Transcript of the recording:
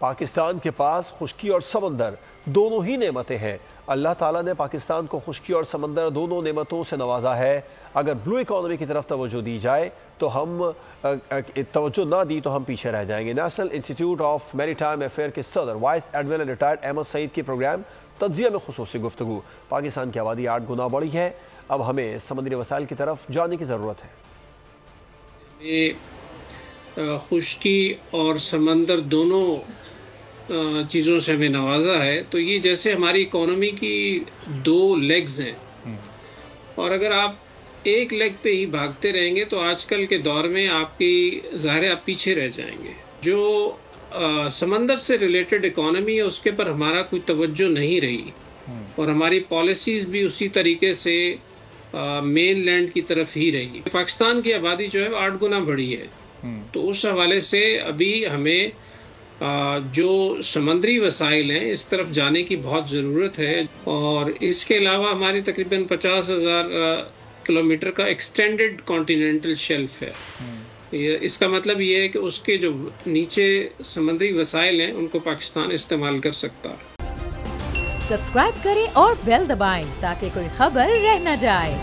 پاکستان کے پاس خشکی اور سمندر دونوں ہی نعمتیں ہیں۔ اللہ تعالیٰ نے پاکستان کو خشکی اور سمندر دونوں نعمتوں سے نوازا ہے۔ اگر بلو اکانومی کی طرف توجہ دی جائے تو توجہ نہ دی تو ہم پیچھے رہ جائیں گے۔ نیشنل انسٹیٹیوٹ آف میری ٹائم افیئر کے صدر وائس ایڈمرل ریٹائرڈ احمد سعید کی پروگرام تجزیہ میں خصوصی گفتگو۔ پاکستان کی آبادی 8 گنا بڑھی ہے، اب ہمیں سمندری وسائل کی طرف جانے کی ضرورت ہے۔ خشکی اور سمندر دونوں چیزوں سے ہمیں نوازا ہے، تو یہ جیسے ہماری اکانومی کی 2 لیگز ہیں، اور اگر آپ ایک لیگ پہ ہی بھاگتے رہیں گے تو آج کل کے دور میں آپ کی ظاہر ہے آپ پیچھے رہ جائیں گے۔ جو سمندر سے ریلیٹڈ اکانومی ہے اس کے پر ہمارا کوئی توجہ نہیں رہی، اور ہماری پالیسیز بھی اسی طریقے سے مین لینڈ کی طرف ہی رہی۔ پاکستان کی آبادی جو ہے 8 گنا بڑھی ہے، تو اس حوالے سے ابھی ہمیں جو سمندری وسائل ہیں اس طرف جانے کی بہت ضرورت ہے، اور اس کے علاوہ ہماری تقریباً 50,000 کلومیٹر کا ایکسٹینڈڈ کانٹیننٹل شیلف ہے۔ اس کا مطلب یہ ہے کہ اس کے جو نیچے سمندری وسائل ہیں ان کو پاکستان استعمال کر سکتا ہے۔ سبسکرائب کریں اور بیل دبائیں تاکہ کوئی خبر رہ نہ جائے۔